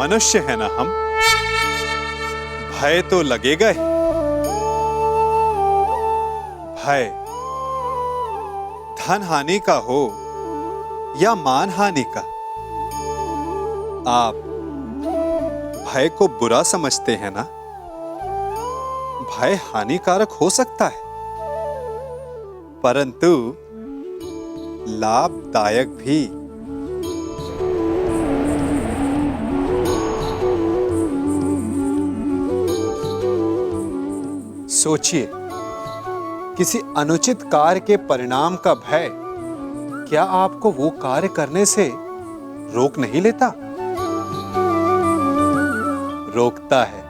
मनुष्य है ना हम, भय तो लगेगा ही। भय धन हानि का हो या मान हानि का, आप भय को बुरा समझते हैं ना। भय हानिकारक हो सकता है परंतु लाभदायक भी। सोचिए, किसी अनुचित कार्य के परिणाम का भय क्या आपको वो कार्य करने से रोक नहीं लेता? रोकता है,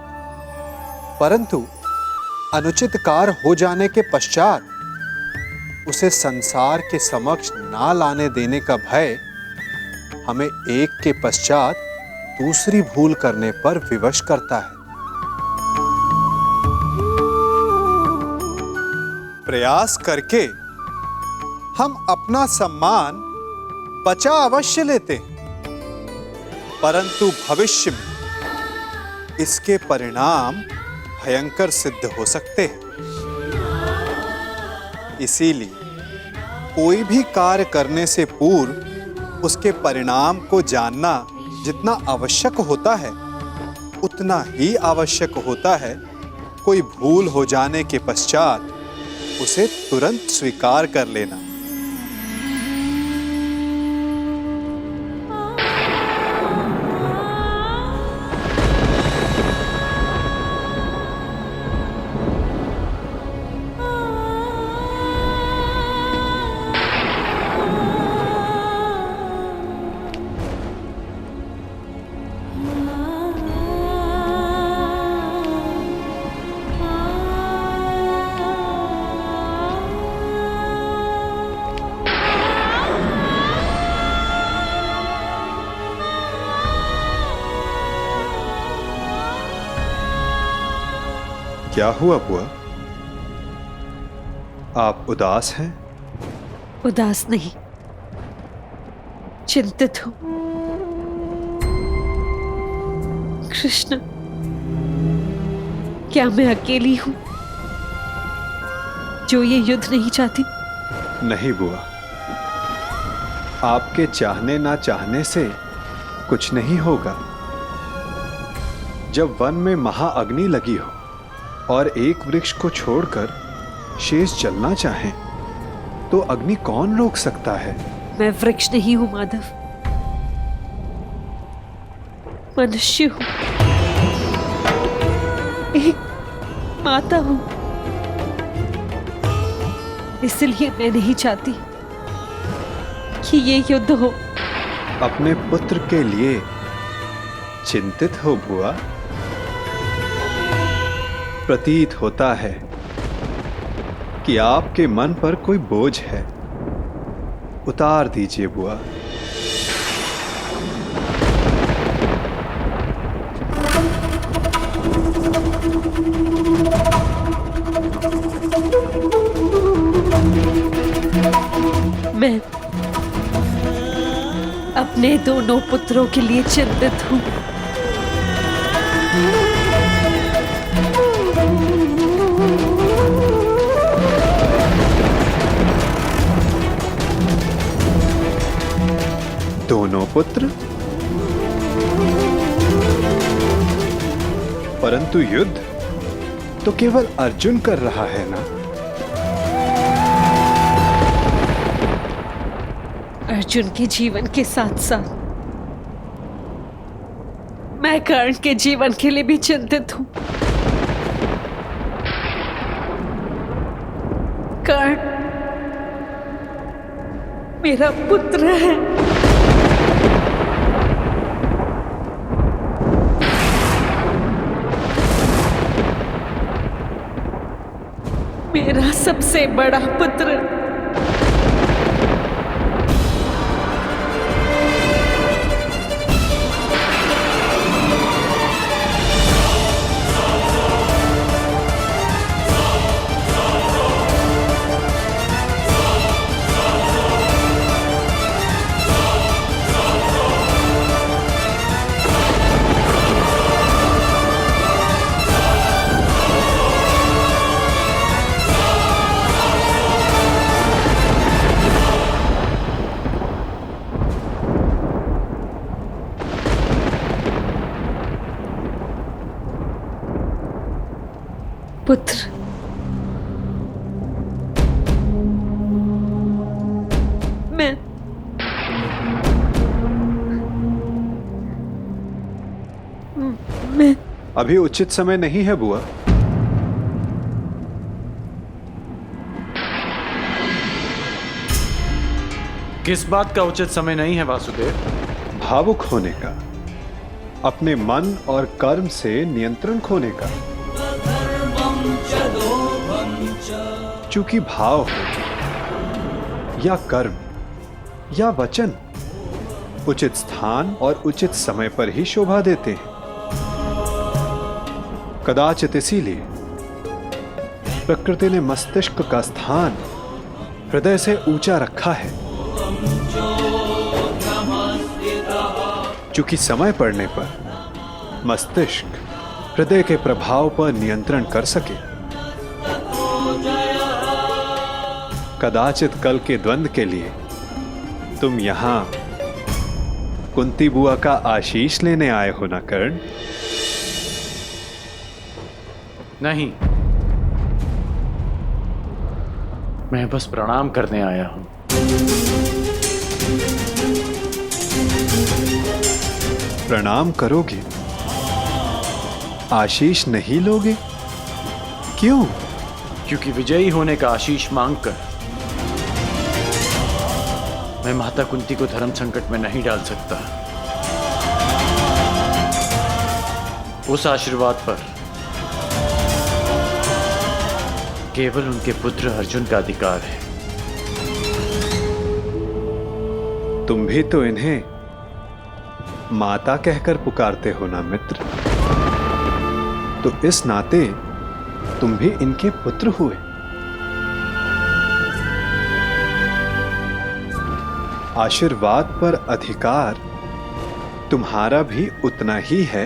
परंतु अनुचित कार्य हो जाने के पश्चात उसे संसार के समक्ष ना लाने देने का भय हमें एक के पश्चात दूसरी भूल करने पर विवश करता है। प्रयास करके हम अपना सम्मान बचा अवश्य लेते हैं, परंतु भविष्य में इसके परिणाम भयंकर सिद्ध हो सकते हैं। इसीलिए कोई भी कार्य करने से पूर्व उसके परिणाम को जानना जितना आवश्यक होता है, उतना ही आवश्यक होता है कोई भूल हो जाने के पश्चात उसे तुरंत स्वीकार कर लेना। क्या हुआ बुआ? आप उदास हैं? उदास नहीं, चिंतित हूं। कृष्ण, क्या मैं अकेली हूं जो ये युद्ध नहीं चाहती? नहीं बुआ, आपके चाहने ना चाहने से कुछ नहीं होगा। जब वन में महाअग्नि लगी हो और एक वृक्ष को छोड़कर शेष जलना चाहे तो अग्नि कौन रोक सकता है? मैं वृक्ष नहीं हूं माधव, मनुष्य हूं, एक माता हूं। इसलिए मैं नहीं चाहती कि ये युद्ध हो। अपने पुत्र के लिए चिंतित हो बुआ? प्रतीत होता है कि आपके मन पर कोई बोझ है। उतार दीजिए बुआ। मैं अपने दोनों पुत्रों के लिए चिंतित हूं। दोनों पुत्र? परंतु युद्ध तो केवल अर्जुन कर रहा है ना? अर्जुन के जीवन के साथ साथ मैं कर्ण के जीवन के लिए भी चिंतित हूं। कर्ण मेरा पुत्र है। मेरा सबसे बड़ा पुत्र। पुत्र। मैं अभी उचित समय नहीं है बुआ। किस बात का उचित समय नहीं है वासुदेव? भावुक होने का, अपने मन और कर्म से नियंत्रण खोने का। चूंकि भाव हो या कर्म या वचन उचित स्थान और उचित समय पर ही शोभा देते हैं। कदाचित इसीलिए प्रकृति ने मस्तिष्क का स्थान हृदय से ऊंचा रखा है, चूंकि समय पड़ने पर मस्तिष्क हृदय के प्रभाव पर नियंत्रण कर सके। कदाचित कल के द्वंद्व के लिए तुम यहां कुंती बुआ का आशीष लेने आए हो ना कर्ण? नहीं, मैं बस प्रणाम करने आया हूं। प्रणाम करोगे, आशीष नहीं लोगे? क्यों? क्योंकि विजयी होने का आशीष मांगकर मैं माता कुंती को धर्म संकट में नहीं डाल सकता। उस आशीर्वाद पर केवल उनके पुत्र अर्जुन का अधिकार है। तुम भी तो इन्हें माता कहकर पुकारते हो ना मित्र, तो इस नाते तुम भी इनके पुत्र हुए। आशीर्वाद पर अधिकार तुम्हारा भी उतना ही है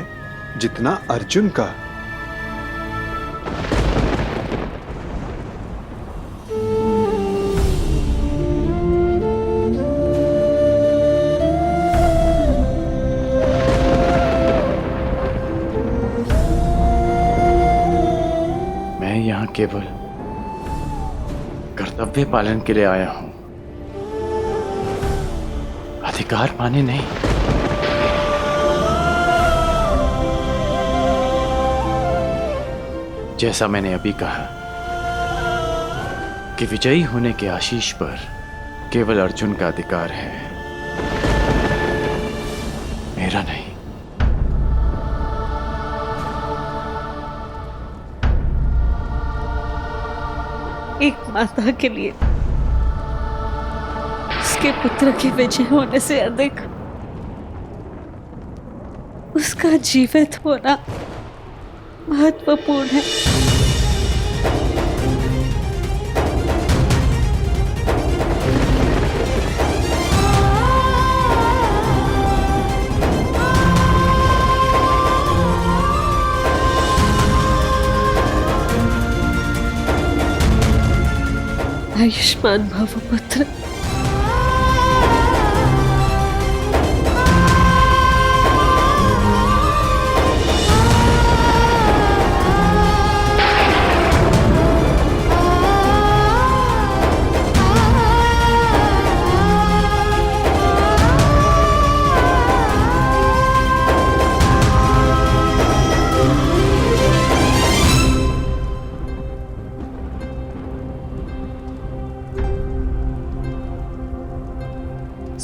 जितना अर्जुन का। मैं यहां केवल कर्तव्य पालन के लिए आया हूं, अधिकार पाने नहीं। जैसा मैंने अभी कहा कि विजयी होने के आशीष पर केवल अर्जुन का अधिकार है, मेरा नहीं। एक माता के लिए उसके पुत्र के विजय होने से अधिक उसका जीवित होना महत्वपूर्ण है। आयुष्मान भव पुत्र।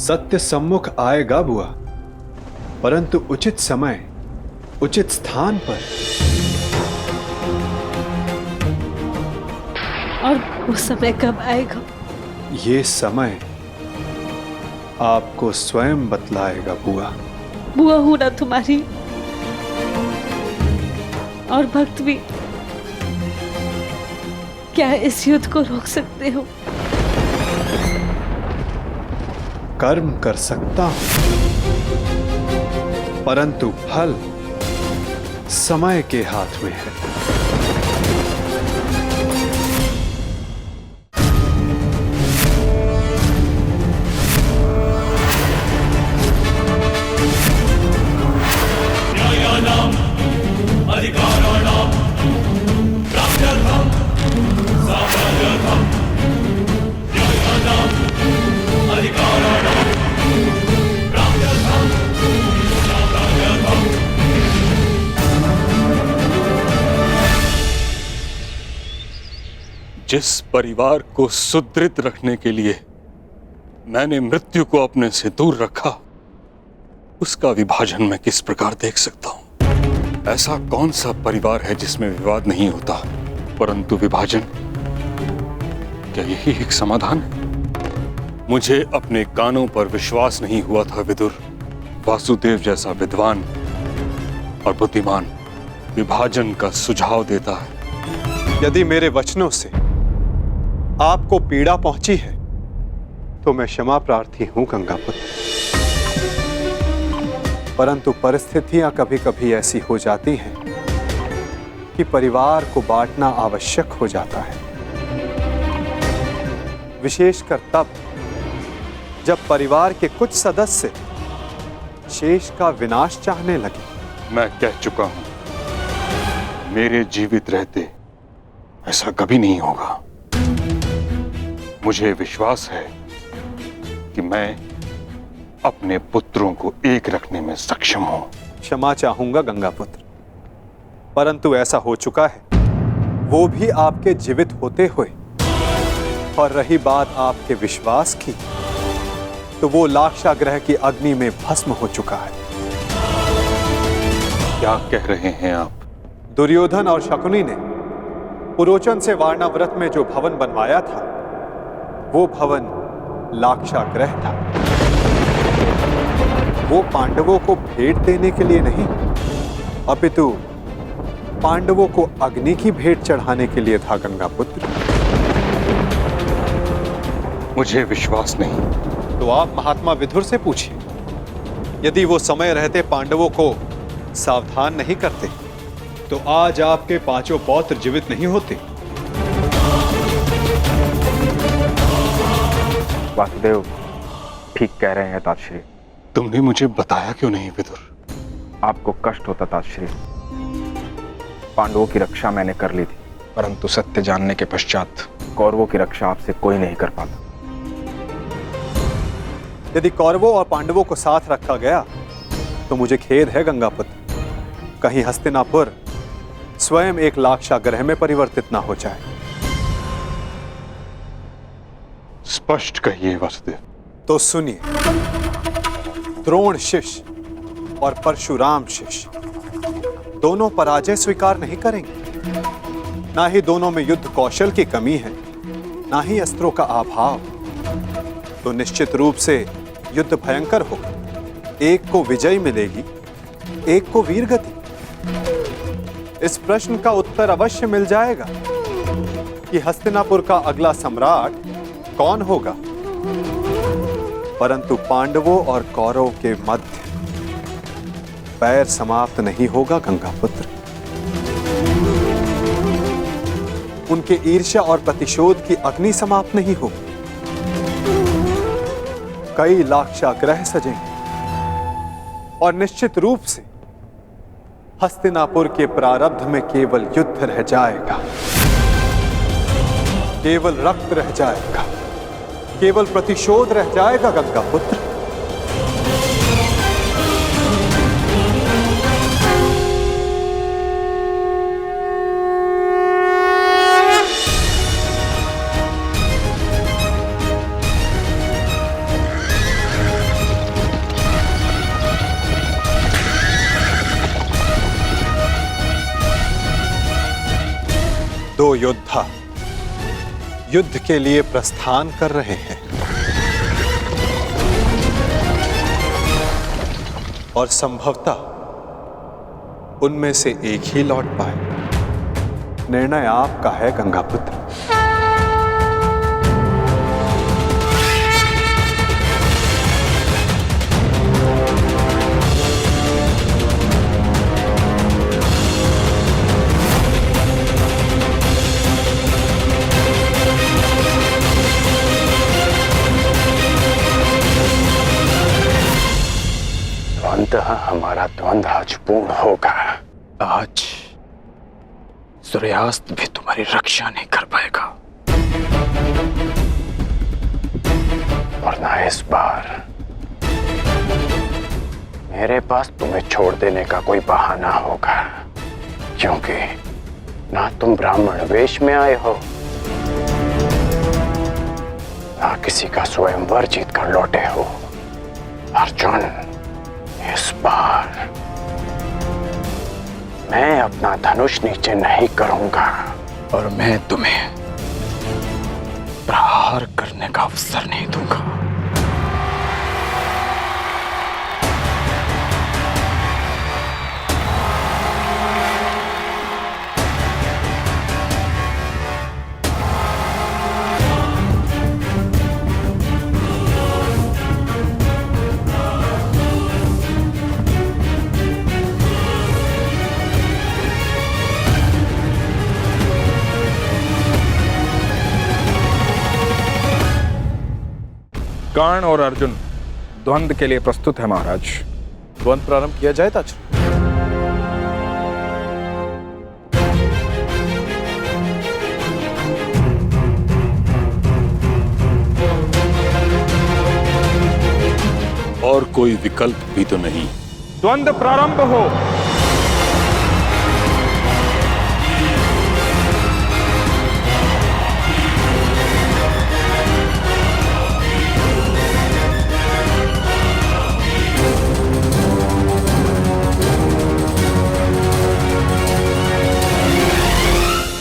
सत्य सम्मुख आएगा बुआ, परंतु उचित समय उचित स्थान पर। और वो समय कब आएगा? ये समय आपको स्वयं बतलाएगा बुआ। बुआ हूं ना तुम्हारी, और भक्त भी। क्या इस युद्ध को रोक सकते हो? कर्म कर सकता हूं, परंतु फल समय के हाथ में है। न्यायानाम् अधिकाराणाम् प्राप्त्यर्थम् जिस परिवार को सुदृढ़ रखने के लिए मैंने मृत्यु को अपने से दूर रखा, उसका विभाजन मैं किस प्रकार देख सकता हूं? ऐसा कौन सा परिवार है जिसमें विवाद नहीं होता, परंतु विभाजन? क्या यही एक समाधान है? मुझे अपने कानों पर विश्वास नहीं हुआ था विदुर। वासुदेव जैसा विद्वान और बुद्धिमान विभाजन का सुझाव देता है। यदि मेरे वचनों से आपको पीड़ा पहुंची है तो मैं क्षमा प्रार्थी हूं गंगापुत्र, परंतु परिस्थितियां कभी कभी ऐसी हो जाती हैं कि परिवार को बांटना आवश्यक हो जाता है, विशेषकर तब जब परिवार के कुछ सदस्य शेष का विनाश चाहने लगे। मैं कह चुका हूं, मेरे जीवित रहते ऐसा कभी नहीं होगा। मुझे विश्वास है कि मैं अपने पुत्रों को एक रखने में सक्षम हूं। क्षमा चाहूंगा गंगापुत्र, परंतु ऐसा हो चुका है, वो भी आपके जीवित होते हुए। और रही बात आपके विश्वास की, तो वो लाक्षागृह की अग्नि में भस्म हो चुका है। क्या कह रहे हैं आप? दुर्योधन और शकुनी ने पुरोचन से वारणाव्रत में जो भवन बनवाया था, वो भवन लाक्षागृह था। वो पांडवों को भेंट देने के लिए नहीं, अपितु पांडवों को अग्नि की भेंट चढ़ाने के लिए था गंगापुत्र। मुझे विश्वास नहीं। तो आप महात्मा विदुर से पूछिए, यदि वो समय रहते पांडवों को सावधान नहीं करते तो आज आपके पांचों पौत्र जीवित नहीं होते। वासुदेव ठीक कह रहे हैं तातश्री। तुमने मुझे बताया क्यों नहीं विदुर? आपको कष्ट होता तातश्री। पांडवों की रक्षा मैंने कर ली थी, परंतु सत्य जानने के पश्चात कौरवों की रक्षा आपसे कोई नहीं कर पाता। यदि कौरवों और पांडवों को साथ रखा गया तो मुझे खेद है गंगापुत्र, कहीं हस्तिनापुर स्वयं एक लाक्षागृह में परिवर्तित ना हो जाए। स्पष्ट कहिए वासुदेव। तो सुनिए, द्रोण शिष्य और परशुराम शिष्य दोनों पराजय स्वीकार नहीं करेंगे। ना ही दोनों में युद्ध कौशल की कमी है, ना ही अस्त्रों का अभाव। तो निश्चित रूप से युद्ध भयंकर होगा। एक को विजय मिलेगी, एक को वीरगति। इस प्रश्न का उत्तर अवश्य मिल जाएगा कि हस्तिनापुर का अगला सम्राट कौन होगा, परंतु पांडवों और कौरवों के मध्य बैर समाप्त नहीं होगा गंगापुत्र। उनके ईर्ष्या और प्रतिशोध की अग्नि समाप्त नहीं होगी। कई लाक्षागृह सजेंगे और निश्चित रूप से हस्तिनापुर के प्रारब्ध में केवल युद्ध रह जाएगा, केवल रक्त रह जाएगा, केवल प्रतिशोध रह जाएगा गंगापुत्र। दो योद्धा युद्ध के लिए प्रस्थान कर रहे हैं और संभवतः उनमें से एक ही लौट पाए। निर्णय आपका है गंगापुत्र। हमारा द्वंद्व आज पूर्ण होगा। आज सूर्यास्त भी तुम्हारी रक्षा नहीं कर पाएगा, और ना इस बार मेरे पास तुम्हें छोड़ देने का कोई बहाना होगा, क्योंकि ना तुम ब्राह्मण वेश में आए हो ना किसी का स्वयंवर जीत कर लौटे हो। अर्जुन, इस बार मैं अपना धनुष नीचे नहीं करूंगा और मैं तुम्हें प्रहार करने का अवसर नहीं दूंगा। कर्ण और अर्जुन द्वंद्व के लिए प्रस्तुत है महाराज। द्वंद्व प्रारंभ किया जाए ताज। और कोई विकल्प भी तो नहीं। द्वंद्व प्रारंभ हो।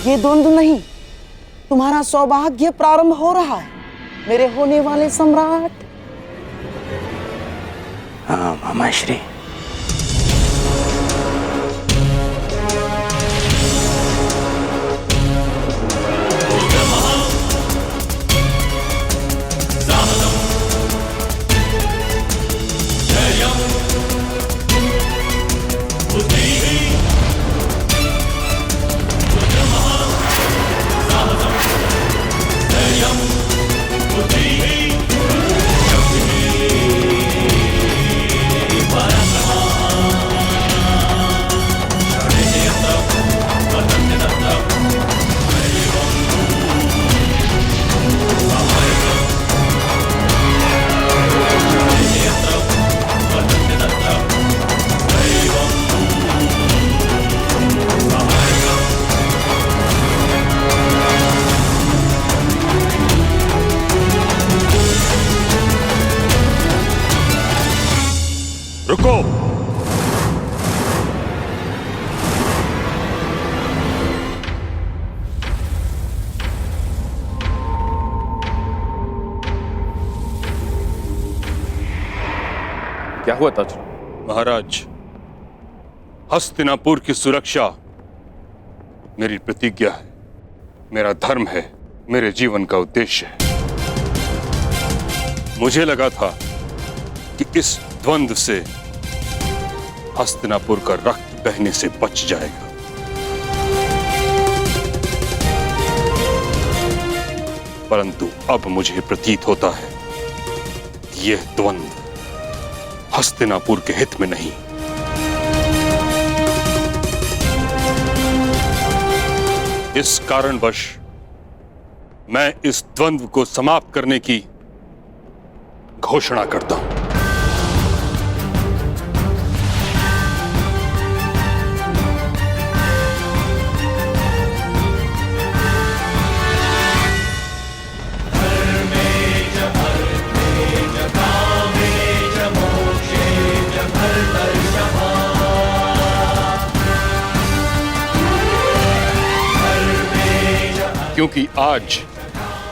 ये द्वंद्व नहीं, तुम्हारा सौभाग्य प्रारंभ हो रहा है मेरे होने वाले सम्राट। हाँ मामाश्री। रुको। क्या हुआ ताज? महाराज, हस्तिनापुर की सुरक्षा मेरी प्रतिज्ञा है, मेरा धर्म है, मेरे जीवन का उद्देश्य है। मुझे लगा था कि इस द्वंद्व से हस्तिनापुर का रक्त बहने से बच जाएगा, परंतु अब मुझे प्रतीत होता है कि यह द्वंद्व हस्तिनापुर के हित में नहीं। इस कारणवश मैं इस द्वंद्व को समाप्त करने की घोषणा करता हूं। क्योंकि आज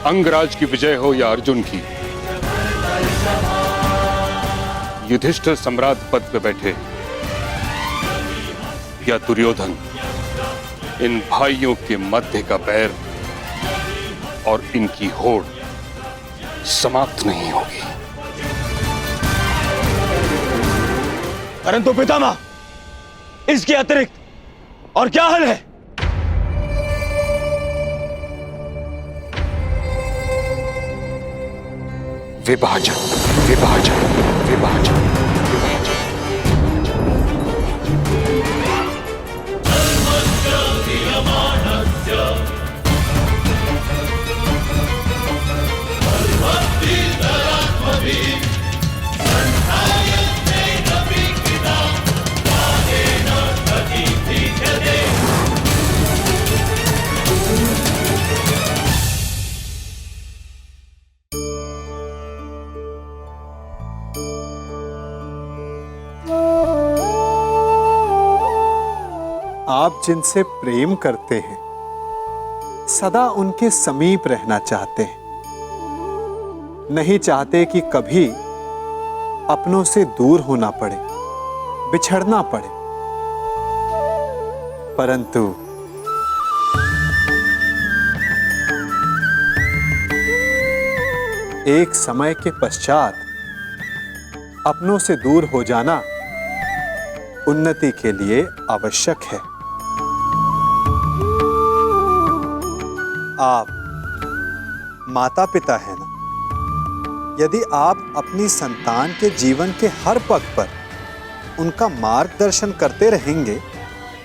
अंगराज की विजय हो या अर्जुन की, युधिष्ठिर सम्राट पद पे बैठे या दुर्योधन, इन भाइयों के मध्य का बैर और इनकी होड़ समाप्त नहीं होगी। परंतु पितामह, इसके अतिरिक्त और क्या हल है? विभाजन, विभाजन, विभाजन, विभाजन। आप जिनसे प्रेम करते हैं सदा उनके समीप रहना चाहते हैं, नहीं चाहते कि कभी अपनों से दूर होना पड़े, बिछड़ना पड़े। परंतु एक समय के पश्चात अपनों से दूर हो जाना उन्नति के लिए आवश्यक है। आप माता पिता हैं ना? यदि आप अपनी संतान के जीवन के हर पग पर उनका मार्गदर्शन करते रहेंगे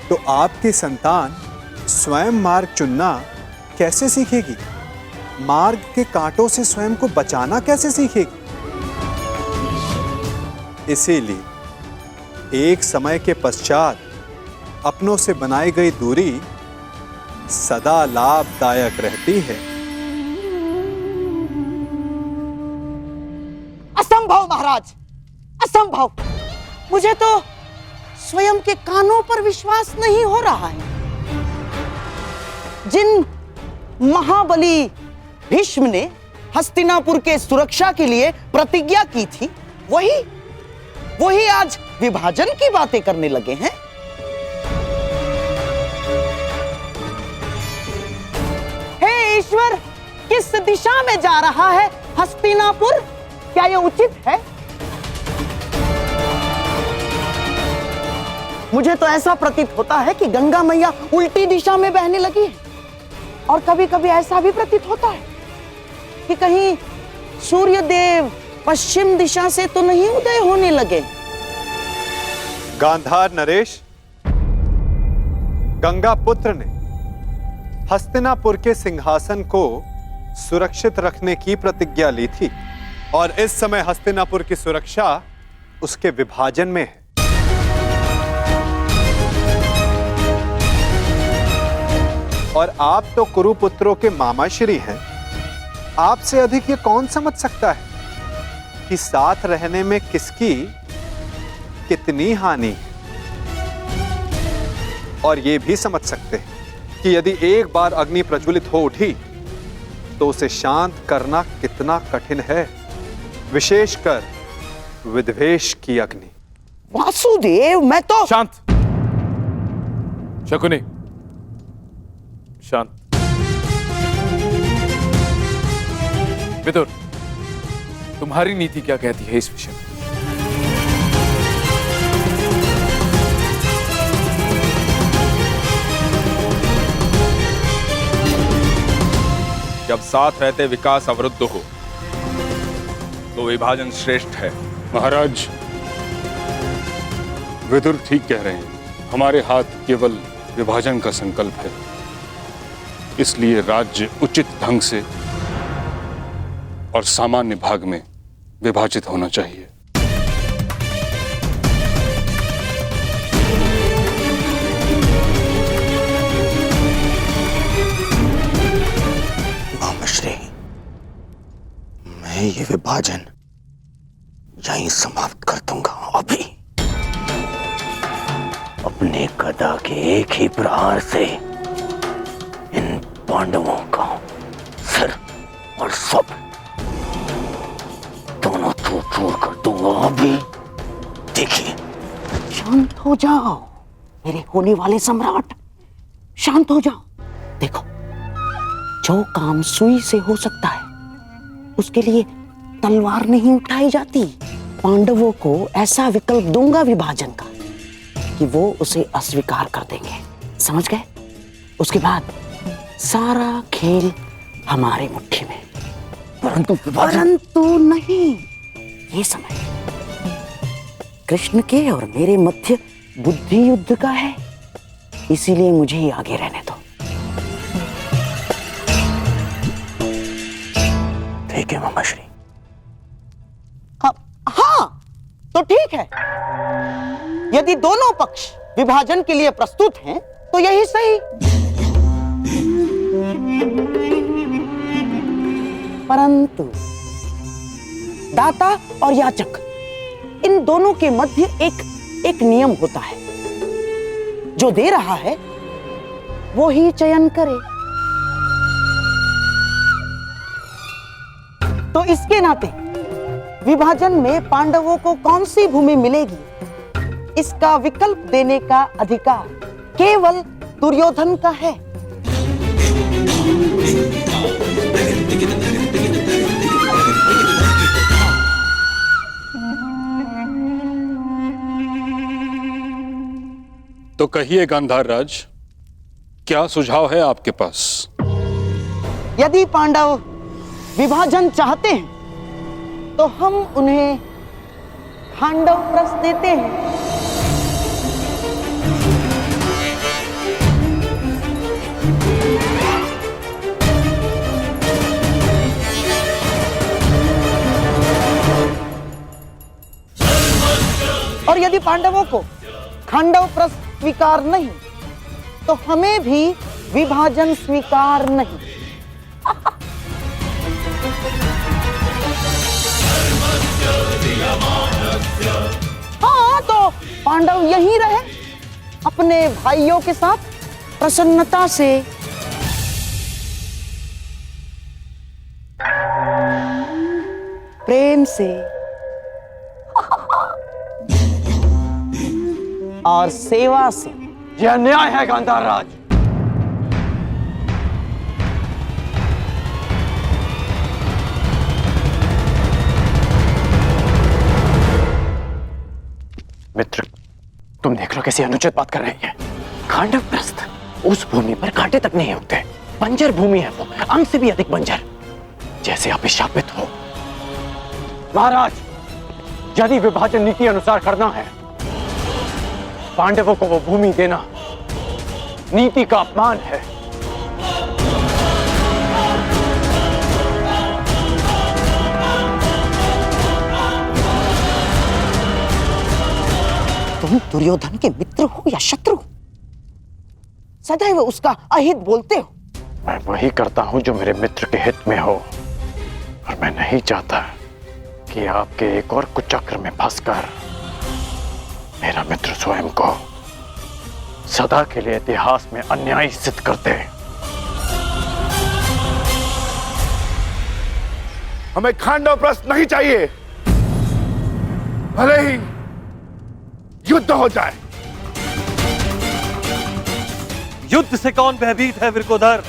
तो आपकी संतान स्वयं मार्ग चुनना कैसे सीखेगी? मार्ग के कांटों से स्वयं को बचाना कैसे सीखेगी? इसीलिए एक समय के पश्चात अपनों से बनाई गई दूरी सदा लाभदायक रहती है। असंभव महाराज, असंभव। मुझे तो स्वयं के कानों पर विश्वास नहीं हो रहा है। जिन महाबली भीष्म ने हस्तिनापुर के सुरक्षा के लिए प्रतिज्ञा की थी, वही आज विभाजन की बातें करने लगे हैं। हे ईश्वर, किस दिशा में जा रहा है हस्तिनापुर? क्या यह उचित है? मुझे तो ऐसा प्रतीत होता है कि गंगा मैया उल्टी दिशा में बहने लगी है, और कभी-कभी ऐसा भी प्रतीत होता है कि कहीं सूर्य देव पश्चिम दिशा से तो नहीं उदय होने लगे। गांधार नरेश, गंगा पुत्र ने हस्तिनापुर के सिंहासन को सुरक्षित रखने की प्रतिज्ञा ली थी, और इस समय हस्तिनापुर की सुरक्षा उसके विभाजन में है। और आप तो कुरुपुत्रों के मामाश्री हैं। आपसे अधिक ये कौन समझ सकता है कि साथ रहने में किसकी कितनी हानि है? और ये भी समझ सकते हैं कि यदि एक बार अग्नि प्रज्वलित हो उठी तो उसे शांत करना कितना कठिन है, विशेषकर विद्वेष की अग्नि। वासुदेव, मैं तो शांत। शकुनी, शांत। विदुर, तुम्हारी नीति क्या कहती है इस विषय में? जब साथ रहते विकास अवरुद्ध हो तो विभाजन श्रेष्ठ है। महाराज, विदुर ठीक कह रहे हैं। हमारे हाथ केवल विभाजन का संकल्प है, इसलिए राज्य उचित ढंग से और सामान्य भाग में विभाजित होना चाहिए। मामाश्री, मैं ये विभाजन यहीं समाप्त कर दूंगा। अभी अपने गदा के एक ही प्रहार से इन पांडवों का सिर और सब दोनों चूर कर दूंगा। अभी देखिए। शांत हो जाओ मेरे होने वाले सम्राट, शांत हो जाओ। देखो, जो काम सुई से हो सकता है उसके लिए तलवार नहीं उठाई जाती। पांडवों को ऐसा विकल्प दूंगा विभाजन का कि वो उसे अस्वीकार कर देंगे, समझ गए? उसके बाद सारा खेल हमारे मुट्ठी में। परंतु नहीं, ये समय कृष्ण के और मेरे मध्य बुद्धि युद्ध का है, इसीलिए मुझे ही आगे रहने दो। ठीक है मामाश्री। हाँ, तो ठीक है। यदि दोनों पक्ष विभाजन के लिए प्रस्तुत हैं तो यही सही। परंतु दाता और याचक, इन दोनों के मध्य एक नियम होता है। जो दे रहा है वो ही चयन करे। तो इसके नाते विभाजन में पांडवों को कौन सी भूमि मिलेगी, इसका विकल्प देने का अधिकार केवल दुर्योधन का है। तो कहिए गांधार राज, क्या सुझाव है आपके पास? यदि पांडव विभाजन चाहते हैं तो हम उन्हें खांडव प्रस्थ देते हैं। और यदि पांडवों को खांडव प्रस्थ स्वीकार नहीं तो हमें भी विभाजन स्वीकार नहीं। हाँ, तो पांडव यहीं रहे अपने भाइयों के साथ प्रसन्नता से। प्रेम से और सेवा से। यह अन्याय है गांधार राज। मित्र, तुम देख लो कैसी अनुचित बात कर रही है। खांडव प्रस्थ, उस भूमि पर कांटे तक नहीं उगते, बंजर भूमि है वो, अंग से भी अधिक बंजर, जैसे आप शापित हो। महाराज, यदि विभाजन नीति अनुसार करना है, पांडवों को वो भूमि देना नीति का अपमान है। तुम दुर्योधन के मित्र हो या शत्रु, सदैव उसका अहित बोलते हो। मैं वही करता हूं जो मेरे मित्र के हित में हो, और मैं नहीं चाहता कि आपके एक और कुचक्र में फंसकर मेरा मित्र स्वयं को सदा के लिए इतिहास में अन्यायी सिद्ध कर दे। हमें खांडव प्रस्थ नहीं चाहिए, भले ही युद्ध हो जाए। युद्ध से कौन भयभीत है विरकोधर?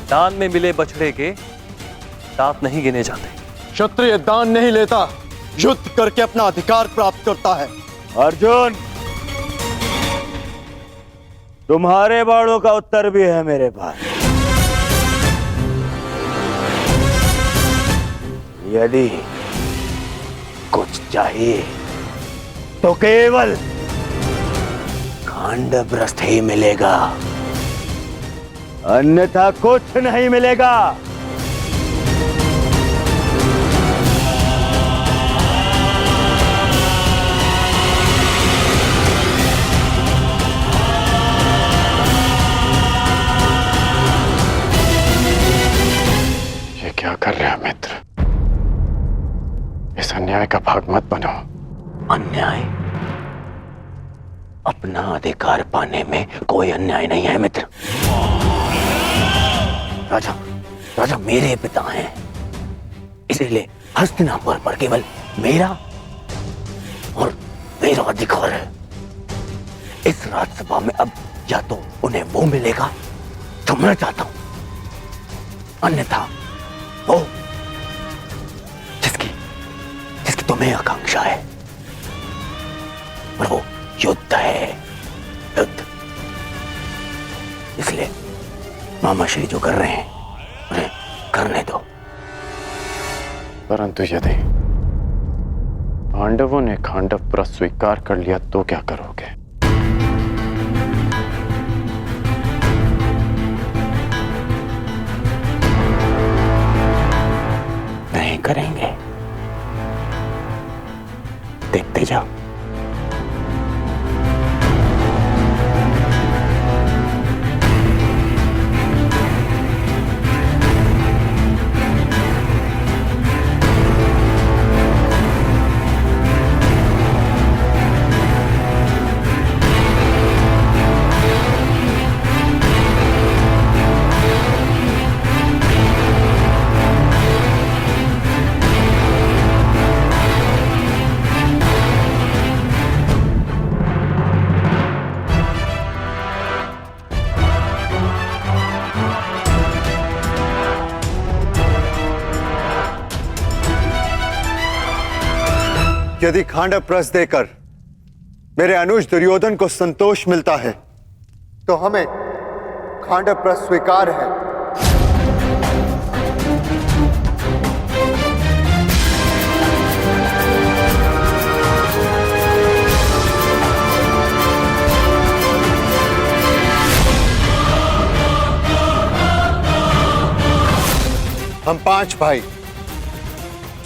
दान में मिले बछड़े के दांत नहीं गिने जाते। क्षत्रिय दान नहीं लेता, युद्ध करके अपना अधिकार प्राप्त करता है। अर्जुन, तुम्हारे बाणों का उत्तर भी है मेरे पास। यदि कुछ चाहिए तो केवल खांडवप्रस्थ ही मिलेगा, अन्यथा कुछ नहीं मिलेगा। ये क्या कर रहे हो मित्र? इस अन्याय का भाग मत बनो। अन्याय? अपना अधिकार पाने में कोई अन्याय नहीं है मित्र। राजा, राजा मेरे पिता हैं, इसीलिए हस्तिनापुर पर केवल मेरा और मेरा अधिकार है। इस राजसभा में अब या तो उन्हें वो मिलेगा जो मैं चाहता हूं, अन्यथा वो जिसकी तुम्हें आकांक्षा है, और वो युद्ध है, युद्ध। इसलिए मामा श्री जो कर रहे हैं उन्हें करने दो। परंतु यदि पांडवों ने खांडव प्रस्थ स्वीकार कर लिया तो क्या करोगे? नहीं करेंगे, देखते जाओ। यदि खांडव प्रस देकर मेरे अनुज दुर्योधन को संतोष मिलता है तो हमें खांडव प्रस स्वीकार है। हम 5 भाई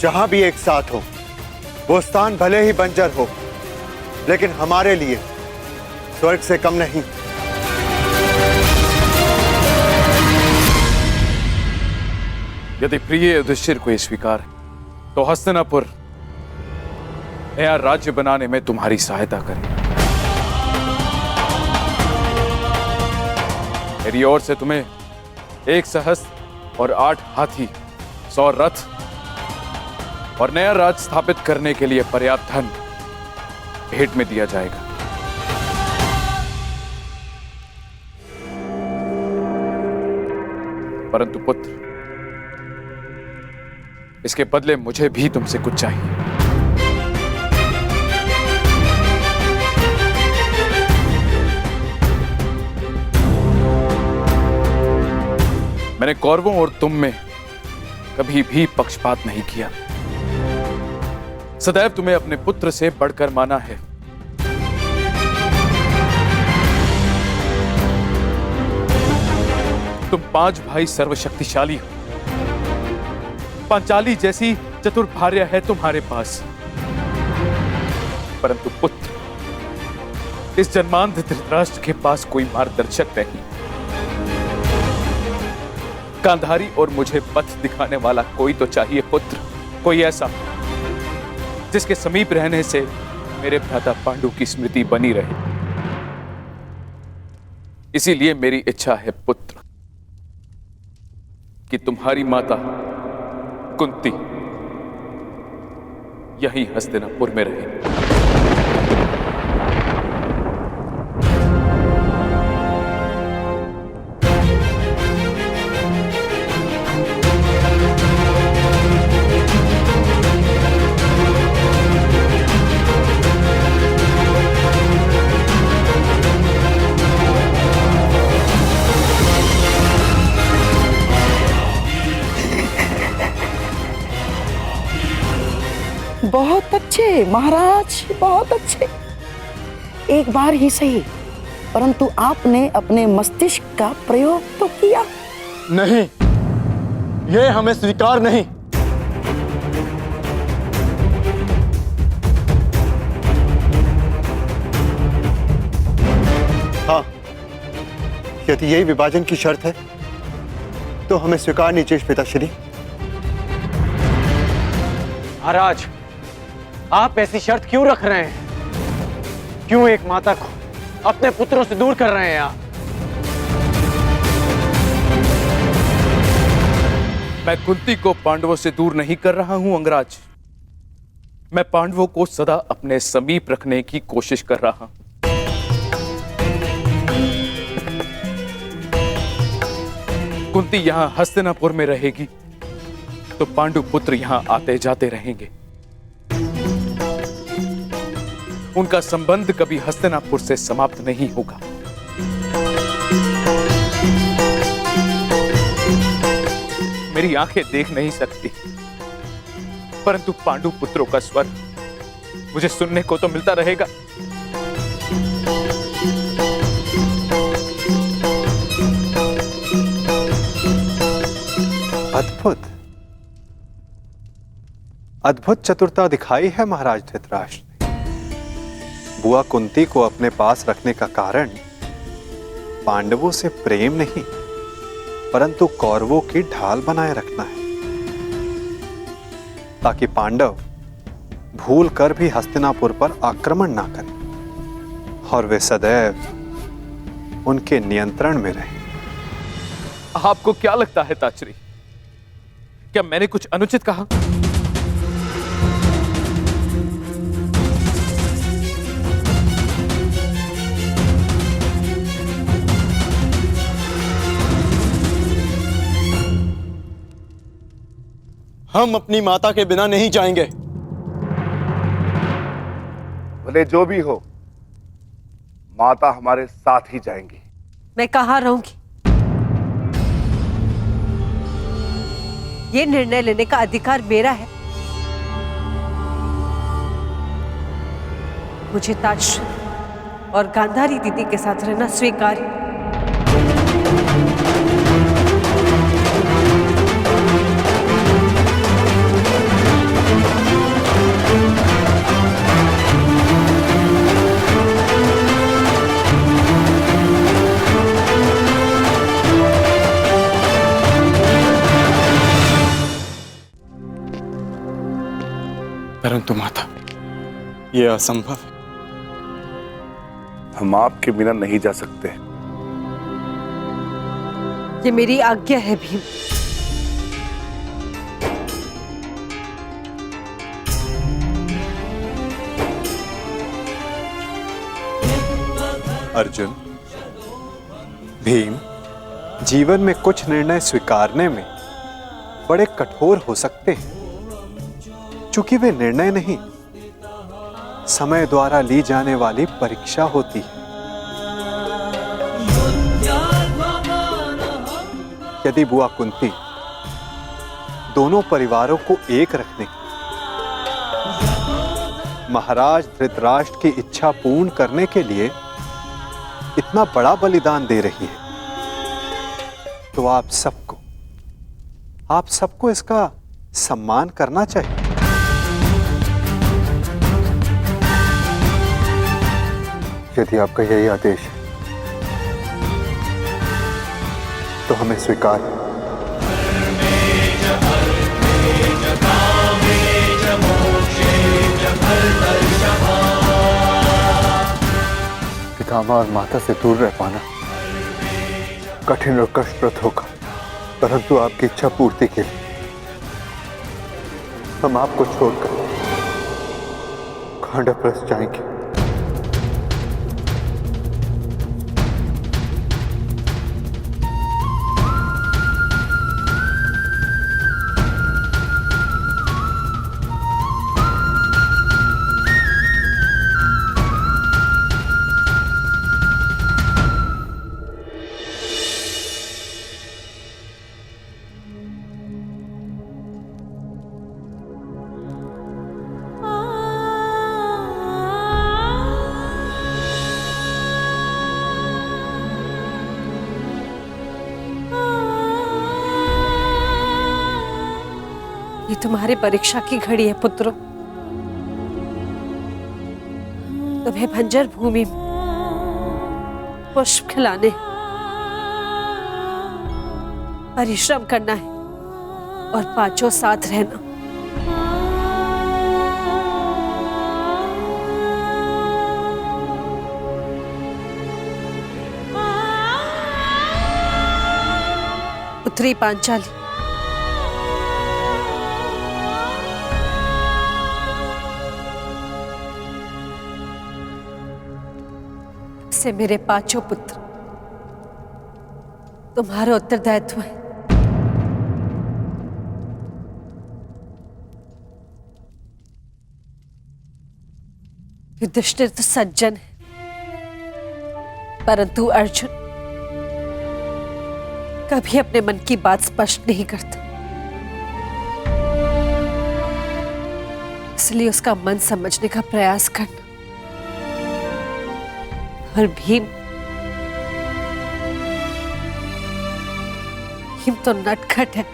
जहां भी एक साथ हो, वो स्थान भले ही बंजर हो, लेकिन हमारे लिए स्वर्ग से कम नहीं। यदि प्रिय युधिष्ठिर को ये स्वीकार है तो हस्तिनापुर नया राज्य बनाने में तुम्हारी सहायता करें। मेरी ओर से तुम्हें 1 सहस्त्र और 8 हाथी, 100 रथ और नया राज स्थापित करने के लिए पर्याप्त धन भेंट में दिया जाएगा। परंतु पुत्र, इसके बदले मुझे भी तुमसे कुछ चाहिए। मैंने कौरवों और तुम में कभी भी पक्षपात नहीं किया। सदैव तुम्हें अपने पुत्र से बढ़कर माना है। तुम 5 भाई सर्वशक्तिशाली हो। पांचाली जैसी चतुर भार्या है तुम्हारे पास, परंतु पुत्र, इस जन्मांध धृतराष्ट्र के पास कोई मार्गदर्शक नहीं। गांधारी और मुझे पथ दिखाने वाला कोई तो चाहिए पुत्र, कोई ऐसा जिसके समीप रहने से मेरे भ्राता पांडु की स्मृति बनी रहे। इसीलिए मेरी इच्छा है पुत्र कि तुम्हारी माता कुंती यहीं हस्तिनापुर में रहे। बहुत अच्छे महाराज, बहुत अच्छे। एक बार ही सही, परंतु आपने अपने मस्तिष्क का प्रयोग तो किया। नहीं, यह हमें स्वीकार नहीं। हाँ, यदि यही विभाजन की शर्त है तो हमें स्वीकार नहीं चाहिए पिताश्री। महाराज, आप ऐसी शर्त क्यों रख रहे हैं? क्यों एक माता को अपने पुत्रों से दूर कर रहे हैं आप? मैं कुंती को पांडवों से दूर नहीं कर रहा हूं अंगराज। मैं पांडवों को सदा अपने समीप रखने की कोशिश कर रहा हूं। कुंती यहां हस्तिनापुर में रहेगी तो पांडु पुत्र यहां आते जाते रहेंगे। उनका संबंध कभी हस्तिनापुर से समाप्त नहीं होगा। मेरी आंखें देख नहीं सकती, परंतु पांडु पुत्रों का स्वर मुझे सुनने को तो मिलता रहेगा। अद्भुत अद्भुत चतुरता दिखाई है महाराज धृतराष्ट्र ने। बुआ कुंती को अपने पास रखने का कारण पांडवों से प्रेम नहीं, परंतु कौरवों की ढाल बनाए रखना है, ताकि पांडव भूल कर भी हस्तिनापुर पर आक्रमण ना करें और वे सदैव उनके नियंत्रण में रहें। आपको क्या लगता है ताचरी, क्या मैंने कुछ अनुचित कहा? हम अपनी माता के बिना नहीं जाएंगे। भले जो भी हो, माता हमारे साथ ही जाएंगी। मैं कहाँ रहूंगी? ये निर्णय लेने का अधिकार मेरा है। मुझे ताजश्री और गांधारी दीदी के साथ रहना स्वीकार है। परंतु माता, यह असंभव है। हम आपके बिना नहीं जा सकते। ये मेरी आज्ञा है भीम। अर्जुन, भीम, जीवन में कुछ निर्णय स्वीकारने में बड़े कठोर हो सकते हैं, चूंकि वे निर्णय नहीं, समय द्वारा ली जाने वाली परीक्षा होती है। यदि बुआ कुंती दोनों परिवारों को एक रखने, महाराज धृतराष्ट्र की इच्छा पूर्ण करने के लिए इतना बड़ा बलिदान दे रही है, तो आप सबको इसका सम्मान करना चाहिए। यदि आपका यही आदेश है तो हमें स्वीकार है। पितामह और माता से दूर रह पाना कठिन और कष्टप्रद होगा, परंतु आपकी इच्छा पूर्ति के लिए हम आपको छोड़कर खांडवप्रस्थ जाएंगे। ये तुम्हारी परीक्षा की घड़ी है पुत्रों। तुम्हें बंजर भूमि में पुष्प खिलाने, परिश्रम करना है और पांचों साथ रहना। पुत्री पांचाली, से मेरे पांचों पुत्र तुम्हारा उत्तरदायित्व है। युधिष्ठिर तो सज्जन है, परंतु अर्जुन कभी अपने मन की बात स्पष्ट नहीं करता, इसलिए उसका मन समझने का प्रयास करना। और भीम तो नटखट है,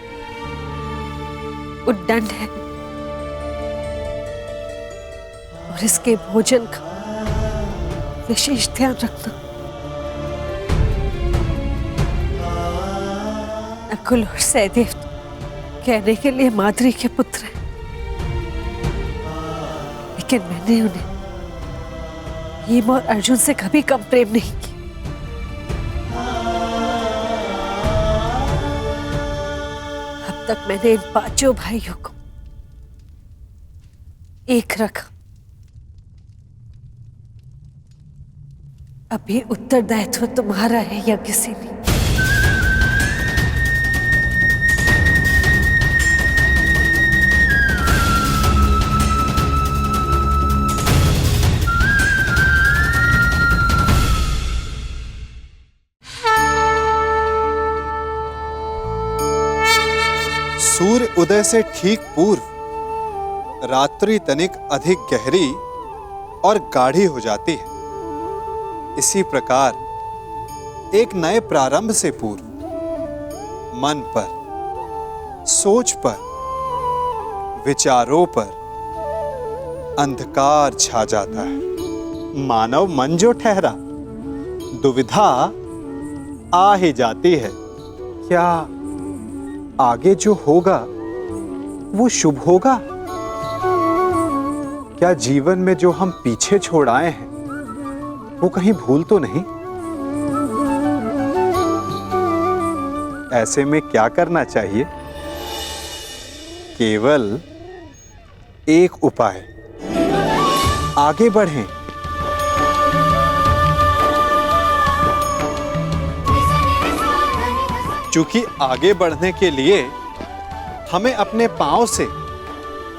उद्दंड है और इसके भोजन का विशेष ध्यान रखना। नकुल और सहदेव कहने के लिए माद्री के पुत्र हैं, लेकिन मैंने उन्हें भीम और अर्जुन से कभी कम प्रेम नहीं किया। अब तक मैंने इन पांचों भाइयों को एक रखा, अभी उत्तरदायित्व तुम्हारा है या किसी ने। उदय से ठीक पूर्व रात्रि तनिक अधिक गहरी और गाढ़ी हो जाती है। इसी प्रकार एक नए प्रारंभ से पूर्व मन पर, सोच पर, विचारों पर अंधकार छा जाता है। मानव मन जो ठहरा, दुविधा आ ही जाती है। क्या आगे जो होगा वो शुभ होगा? क्या जीवन में जो हम पीछे छोड़ आए हैं वो कहीं भूल तो नहीं? ऐसे में क्या करना चाहिए? केवल एक उपाय, आगे बढ़ें। चूंकि आगे बढ़ने के लिए हमें अपने पांव से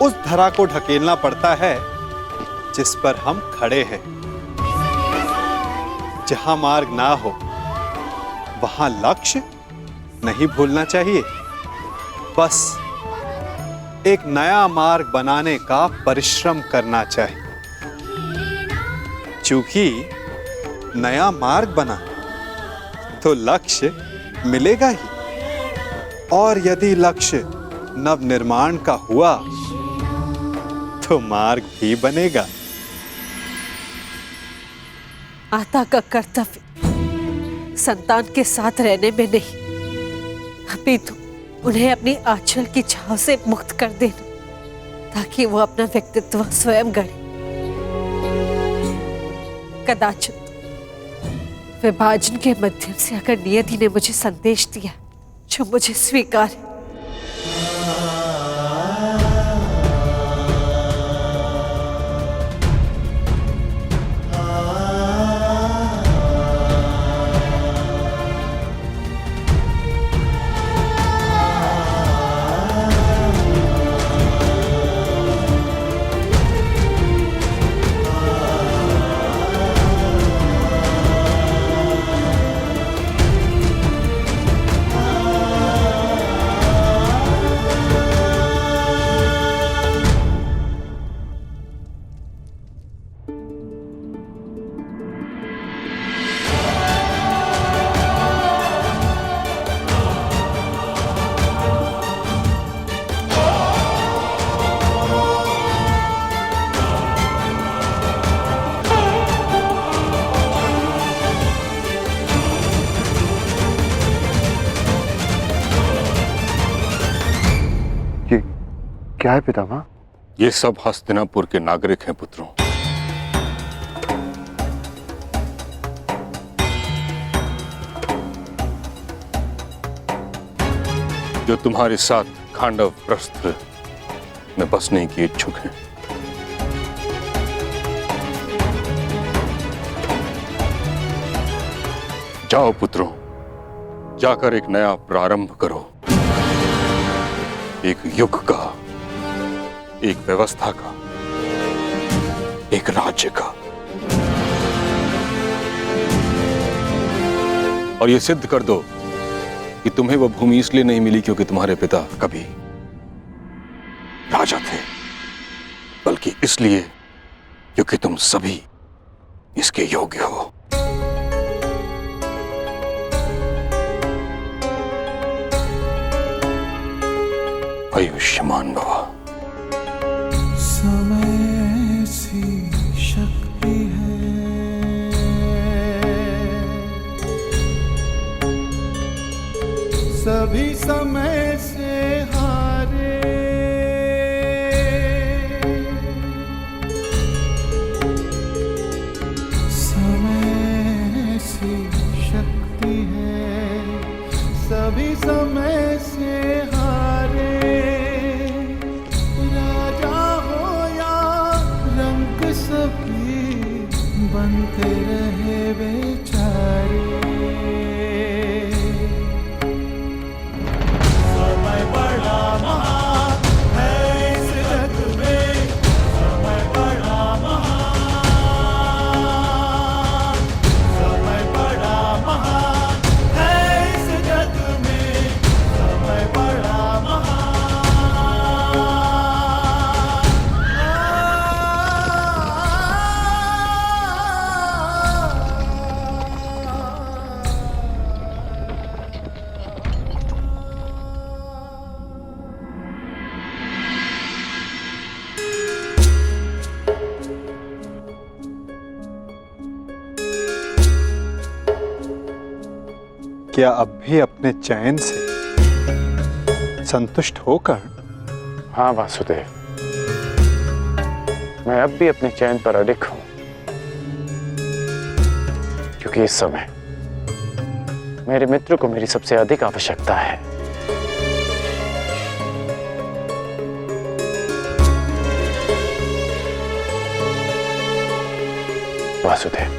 उस धरा को ढकेलना पड़ता है जिस पर हम खड़े हैं। जहां मार्ग ना हो वहां लक्ष्य नहीं भूलना चाहिए। बस एक नया मार्ग बनाने का परिश्रम करना चाहिए। चूंकि नया मार्ग बना तो लक्ष्य मिलेगा ही, और यदि लक्ष्य नव निर्माण का हुआ तो मार्ग भी बनेगा। माता का कर्तव्य संतान के साथ रहने में नहीं, अपितु उन्हें अपनी आंचल की छाव से मुक्त कर देना, ताकि वो अपना व्यक्तित्व स्वयं गढ़े। कदाचित विभाजन के माध्यम से अगर नियति ने मुझे संदेश दिया जो मुझे स्वीकार है, क्या है पितामह? ये सब हस्तिनापुर के नागरिक हैं पुत्रों। जो तुम्हारे साथ खांडव प्रस्थ में बसने की इच्छुक हैं। जाओ पुत्रों, जाकर एक नया प्रारंभ करो, एक युग का, एक व्यवस्था का, एक राज्य का। और यह सिद्ध कर दो कि तुम्हें वह भूमि इसलिए नहीं मिली क्योंकि तुम्हारे पिता कभी राजा थे, बल्कि इसलिए क्योंकि तुम सभी इसके योग्य हो। आयुष्मान भव। समय सी शक्ति है, सभी समय से हारे, समय सी शक्ति है, सभी समय से हारे, सभी बनते रहे बेचारे। समय बड़ा महान है इस जग में, समय बड़ा महान, समय बड़ा महान है इस जग में, समय बड़ा महान। क्या अब भी अपने चैन से संतुष्ट होकर? हाँ वासुदेव, मैं अब भी अपने चैन पर अडिग हूं, क्योंकि इस समय मेरे मित्र को मेरी सबसे अधिक आवश्यकता है। वासुदेव,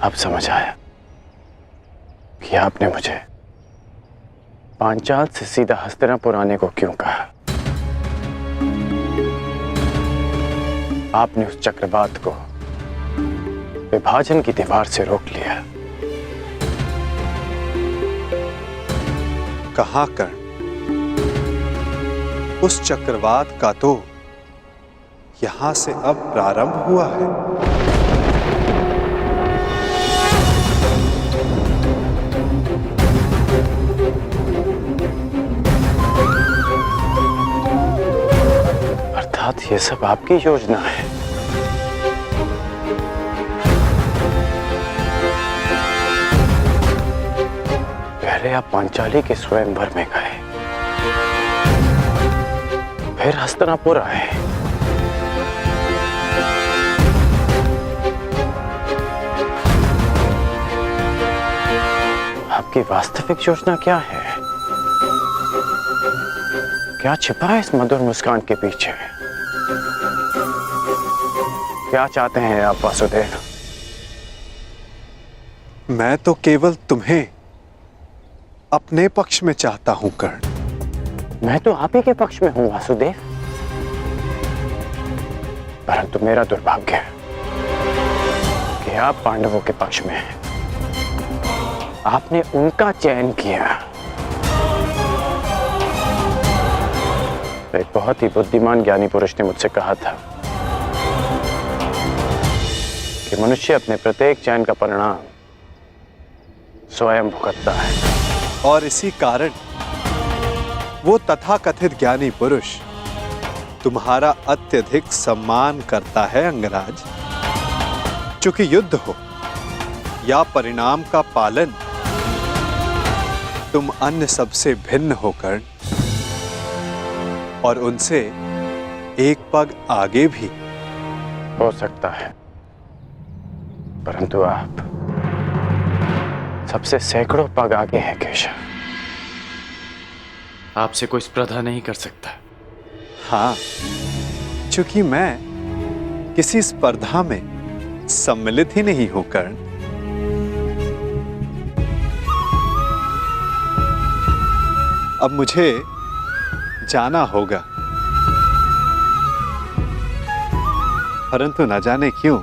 अब समझ आया कि आपने मुझे पांचाल से सीधा हस्तिनापुर आने को क्यों कहा। आपने उस चक्रवात को विभाजन की दीवार से रोक लिया। कहाँ कर्ण, उस चक्रवात का तो यहां से अब प्रारंभ हुआ है। अर्थात ये सब आपकी योजना है। पहले आप पांचाली के स्वयंवर में गए, फिर हस्तिनापुर आए, आपकी वास्तविक योजना क्या है? क्या छिपा है इस मधुर मुस्कान के पीछे? क्या चाहते हैं आप वासुदेव? मैं तो केवल तुम्हें अपने पक्ष में चाहता हूं कर्ण। मैं तो आप ही के पक्ष में हूं वासुदेव, परंतु मेरा दुर्भाग्य है कि आप पांडवों के पक्ष में हैं। आपने उनका चयन किया। एक बहुत ही बुद्धिमान ज्ञानी पुरुष ने मुझसे कहा था कि मनुष्य अपने प्रत्येक चयन का परिणाम स्वयं भुगतता है। और इसी कारण वो तथाकथित ज्ञानी पुरुष तुम्हारा अत्यधिक सम्मान करता है अंगराज। चूंकि युद्ध हो या परिणाम का पालन, तुम अन्य सबसे भिन्न होकर और उनसे एक पग आगे भी। हो सकता है, परंतु आप सबसे सैकड़ों पग आगे हैं केशव। आपसे कोई स्पर्धा नहीं कर सकता। हाँ, चूंकि मैं किसी स्पर्धा में सम्मिलित ही नहीं हूं कर्ण। अब मुझे जाना होगा, परंतु न जाने क्यों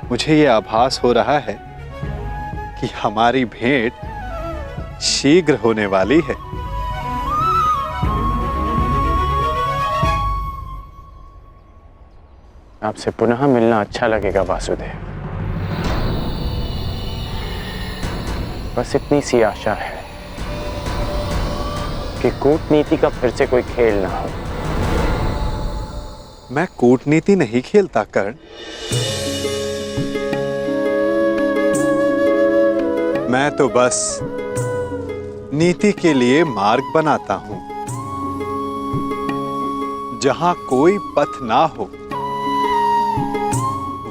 मुझे यह आभास हो रहा है कि हमारी भेंट शीघ्र होने वाली है। आपसे पुनः मिलना अच्छा लगेगा वासुदेव। बस इतनी सी आशा है कि कूटनीति का फिर से कोई खेल ना हो। मैं कूटनीति नहीं खेलता कर्ण। मैं तो बस नीति के लिए मार्ग बनाता हूं। जहां कोई पथ ना हो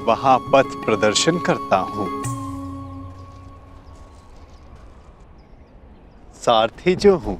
वहां पथ प्रदर्शन करता हूं। सारथी जो हूं।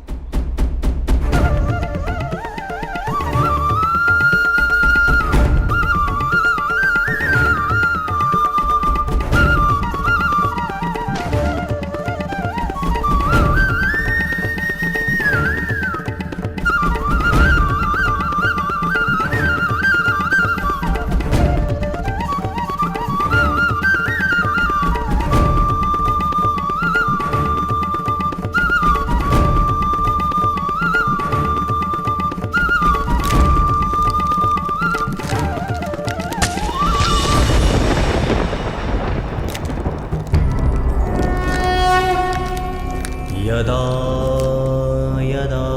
यदा यदा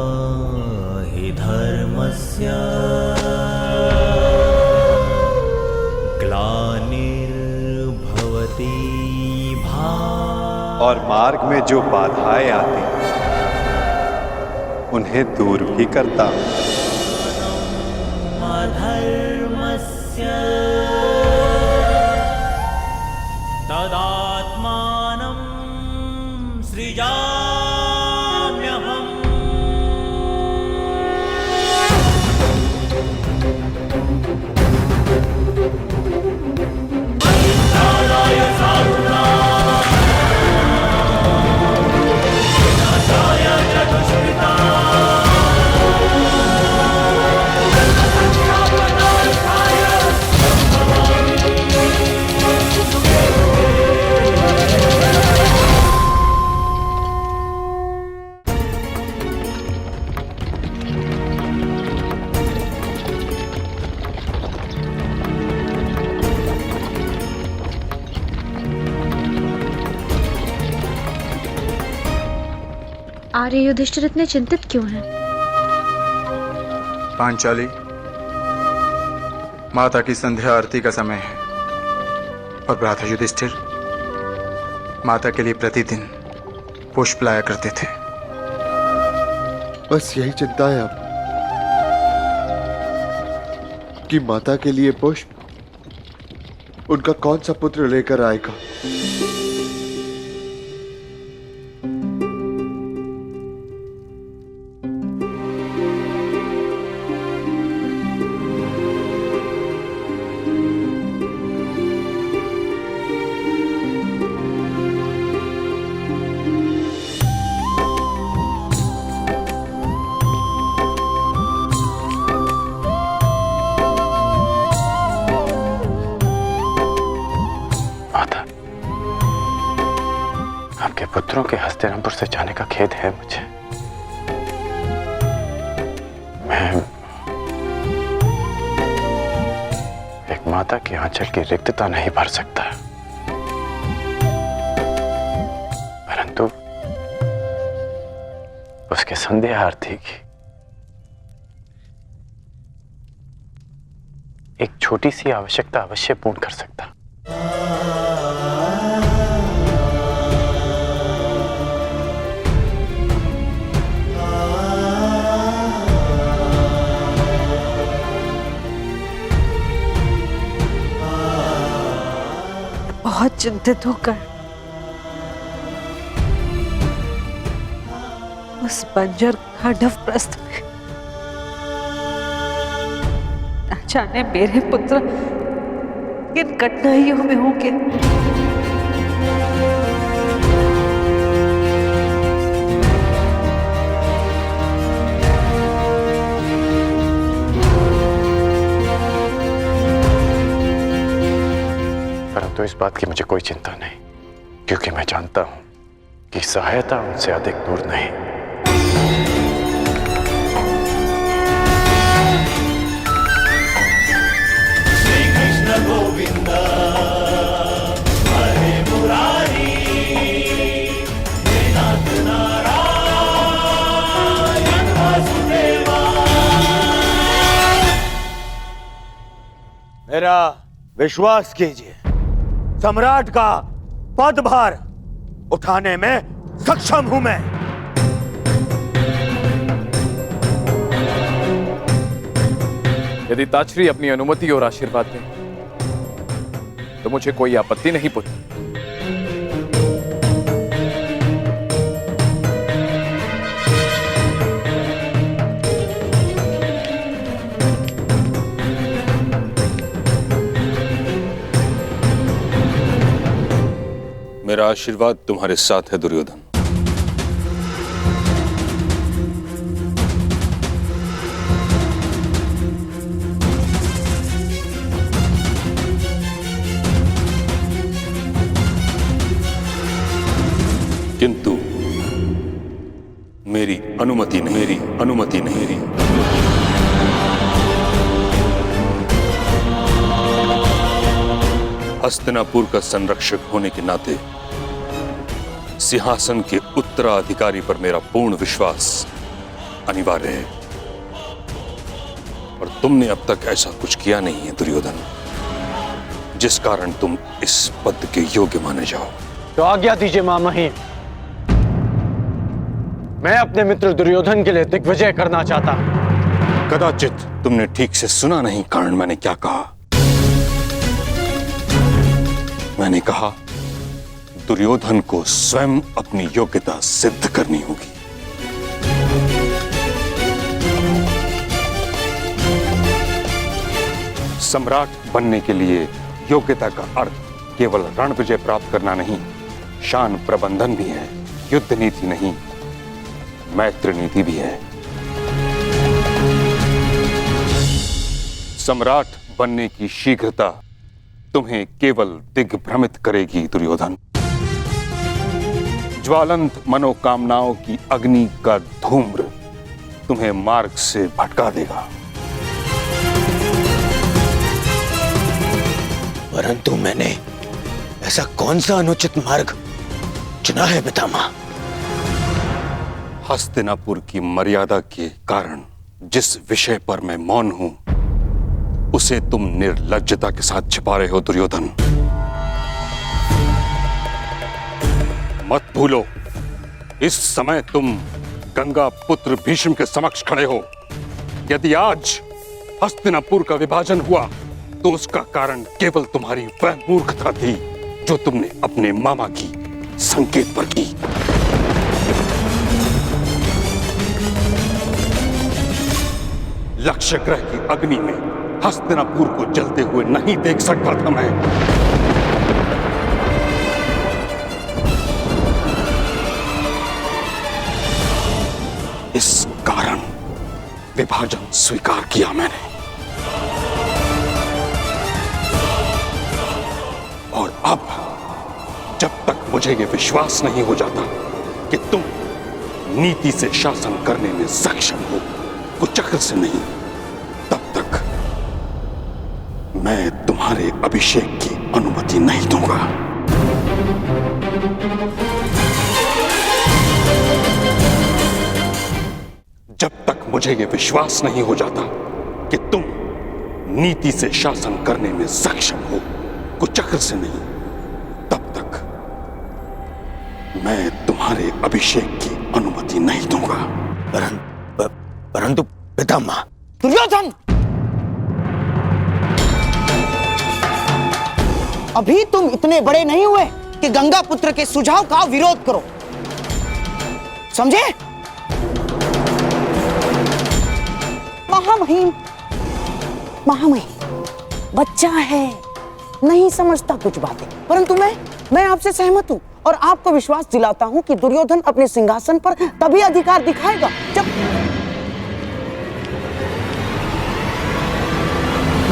हि धर्मस्य ग्लानिर्भवति भारत और मार्ग में जो बाधाएं आती उन्हें दूर भी करता हूं। अधर्मस्य तदात्मानं सृजाम्यहम्। आर्य युधिष्ठिर इतने चिंतित क्यों हैं? पांचाली, माता की संध्या आरती का समय है और भ्राता युधिष्ठिर माता के लिए प्रतिदिन पुष्प लाया करते थे। बस यही चिंता है अब कि माता के लिए पुष्प उनका कौन सा पुत्र लेकर आएगा। पुत्रों के हस्तिनापुर से जाने का खेद है मुझे। मैं एक माता के आंचल की रिक्तता नहीं भर सकता, परंतु उसके संध्या आरती की एक छोटी सी आवश्यकता अवश्य पूर्ण कर सकता। बहुत चिंतित होकर उस बंजर खांडव प्रस्थ में न जाने मेरे पुत्र किन कठिनाइयों में होंगे। परंतु इस बात की मुझे कोई चिंता नहीं, क्योंकि मैं जानता हूं कि सहायता उनसे अधिक दूर नहीं। श्री कृष्ण गोविंद हरे मुरारी, हे नाथ नारायण वासुदेवा। मेरा विश्वास कीजिए, सम्राट का पदभार उठाने में सक्षम हूं मैं। यदि ताचरी अपनी अनुमति और आशीर्वाद दें तो मुझे कोई आपत्ति नहीं पुत्र। मेरा आशीर्वाद तुम्हारे साथ है दुर्योधन। किंतु मेरी अनुमति नहीं। हस्तिनापुर का संरक्षक होने के नाते सिंहासन के उत्तराधिकारी पर मेरा पूर्ण विश्वास अनिवार्य है, और तुमने अब तक ऐसा कुछ किया नहीं है दुर्योधन, जिस कारण तुम इस पद के योग्य माने जाओ। तो आज्ञा दीजिए महामहिम। मैं अपने मित्र दुर्योधन के लिए दिग्विजय करना चाहता हूं। कदाचित तुमने ठीक से सुना नहीं कर्ण, मैंने क्या कहा? मैंने कहा दुर्योधन को स्वयं अपनी योग्यता सिद्ध करनी होगी। सम्राट बनने के लिए योग्यता का अर्थ केवल रण विजय प्राप्त करना नहीं, शान प्रबंधन भी है। युद्ध नीति नहीं, मैत्री नीति भी है। सम्राट बनने की शीघ्रता तुम्हें केवल दिग्भ्रमित करेगी दुर्योधन। ज्वालंत मनोकामनाओं की अग्नि का धूम्र तुम्हें मार्ग से भटका देगा। परंतु मैंने ऐसा कौन सा अनुचित मार्ग चुना है पितामह? हस्तिनापुर की मर्यादा के कारण जिस विषय पर मैं मौन हूं, उसे तुम निर्लज्जता के साथ छिपा रहे हो दुर्योधन। मत भूलो, इस समय तुम गंगा पुत्र भीष्म के समक्ष खड़े हो। यदि आज हस्तिनापुर का विभाजन हुआ तो उसका कारण केवल तुम्हारी वह मूर्खता थी जो तुमने अपने मामा की संकेत पर की। लक्ष्य ग्रह की अग्नि में हस्तिनापुर को जलते हुए नहीं देख सकता था मैं। इस कारण विभाजन स्वीकार किया मैंने। और अब जब तक मुझे यह विश्वास नहीं हो जाता कि तुम नीति से शासन करने में सक्षम हो, कुचक्र से नहीं, तब तक मैं तुम्हारे अभिषेक की अनुमति नहीं दूंगा। जब तक मुझे यह विश्वास नहीं हो जाता कि तुम नीति से शासन करने में सक्षम हो, कुचक्र से नहीं, तब तक मैं तुम्हारे अभिषेक की अनुमति नहीं दूंगा। परंतु पितामह। दुर्योधन, अभी तुम इतने बड़े नहीं हुए कि गंगा पुत्र के सुझाव का विरोध करो, समझे? महामहिम, महामहिम बच्चा है, नहीं समझता कुछ बातें, परंतु मैं आपसे सहमत हूं और आपको विश्वास दिलाता हूं कि दुर्योधन अपने सिंहासन पर तभी अधिकार दिखाएगा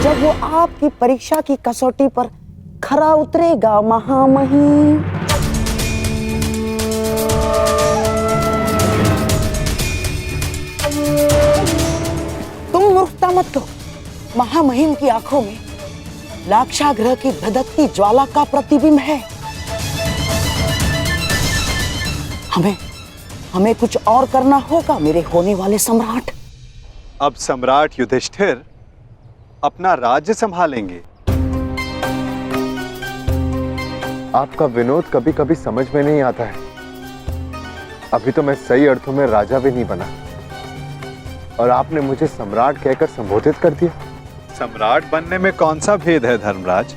जब वो आपकी परीक्षा की कसौटी पर खरा उतरेगा। महामहिम, तुम मूर्खता मत करो। महामहिम की आंखों में लाक्षागृह की धधकती ज्वाला का प्रतिबिंब है। हमें कुछ और करना होगा मेरे होने वाले सम्राट। अब सम्राट युधिष्ठिर अपना राज्य संभालेंगे। आपका विनोद कभी कभी समझ में नहीं आता है। अभी तो मैं सही अर्थों में राजा भी नहीं बना और आपने मुझे सम्राट कहकर संबोधित कर दिया। सम्राट बनने में कौन सा भेद है धर्मराज?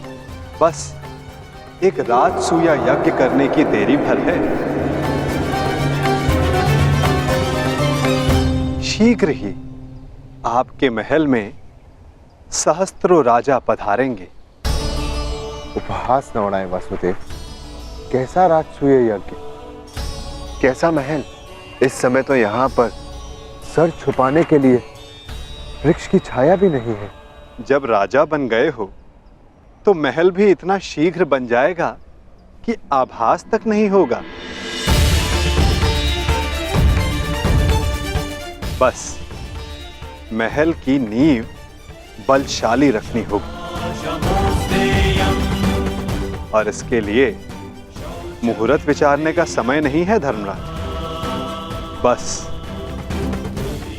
बस एक राजसूया यज्ञ करने की देरी भर है। शीघ्र ही आपके महल में सहस्त्रों राजा पधारेंगे। उपहास न उड़ाएं वासुदेव। कैसा राजसूय यज्ञ, कैसा महल? इस समय तो यहाँ पर सर छुपाने के लिए वृक्ष की छाया भी नहीं है। जब राजा बन गए हो तो महल भी इतना शीघ्र बन जाएगा कि आभास तक नहीं होगा। बस महल की नींव बलशाली रखनी होगी और इसके लिए मुहूर्त विचारने का समय नहीं है धर्मराज। बस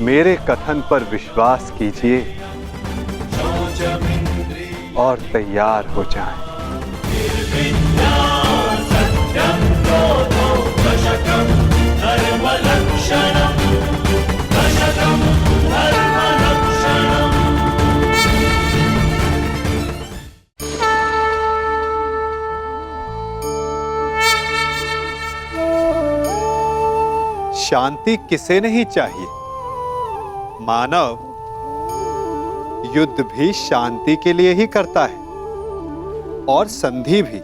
मेरे कथन पर विश्वास कीजिए और तैयार हो जाएं। शांति किसे नहीं चाहिए। मानव युद्ध भी शांति के लिए ही करता है और संधि भी।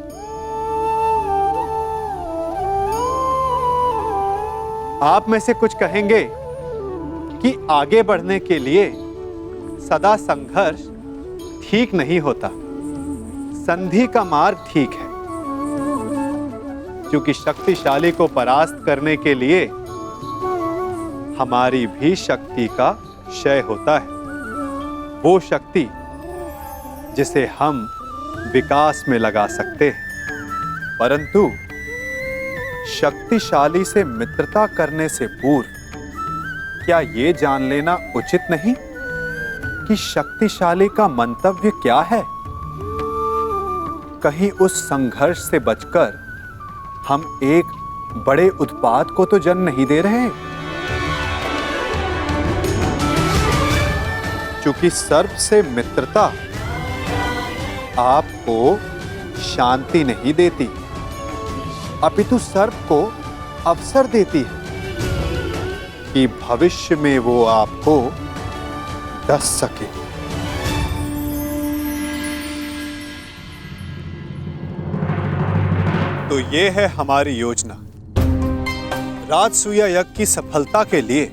आप में से कुछ कहेंगे कि आगे बढ़ने के लिए सदा संघर्ष ठीक नहीं होता, संधि का मार्ग ठीक है। क्योंकि शक्तिशाली को परास्त करने के लिए हमारी भी शक्ति का क्षय होता है। वो शक्ति जिसे हम विकास में लगा सकते हैं। परंतु शक्तिशाली से मित्रता करने से पूर्व क्या ये जान लेना उचित नहीं कि शक्तिशाली का मंतव्य क्या है? कहीं उस संघर्ष से बचकर हम एक बड़े उत्पात को तो जन्म नहीं दे रहे। क्योंकि सर्प से मित्रता आपको शांति नहीं देती, अपितु सर्प को अवसर देती है कि भविष्य में वो आपको डस सके। तो ये है हमारी योजना। राजसूय यज्ञ की सफलता के लिए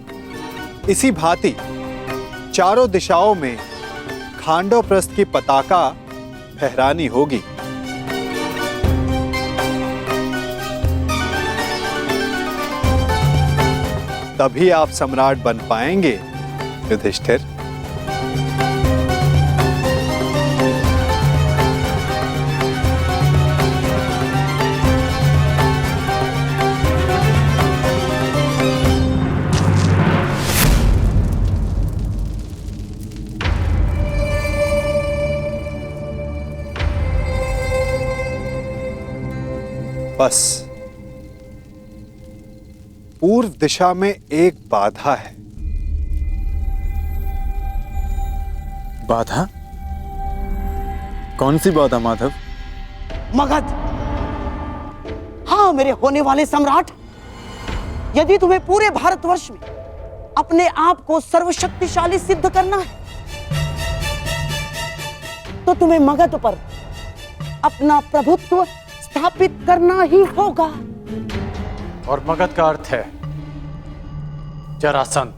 इसी भांति चारों दिशाओं में खांडवप्रस्थ की पताका फहरानी होगी। तभी आप सम्राट बन पाएंगे युधिष्ठिर। बस पूर्व दिशा में एक बाधा है। बाधा? कौन सी बाधा माधव? मगध। हाँ मेरे होने वाले सम्राट, यदि तुम्हें पूरे भारतवर्ष में अपने आप को सर्वशक्तिशाली सिद्ध करना है तो तुम्हें मगध पर अपना प्रभुत्व स्थापित करना ही होगा। और मगध का अर्थ है जरासंध।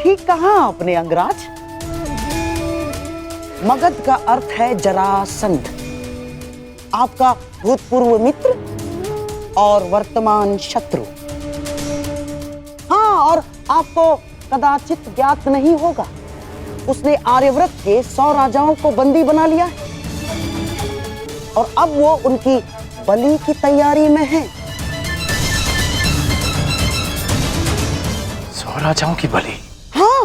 ठीक कहा आपने अंगराज। मगध का अर्थ है जरासंध, आपका भूतपूर्व मित्र और वर्तमान शत्रु। हाँ, और आपको कदाचित ज्ञात नहीं होगा, उसने आर्यव्रत के 100 राजाओं को बंदी बना लिया है और अब वो उनकी बलि की तैयारी में है। 100 राजाओं की बलि? हाँ,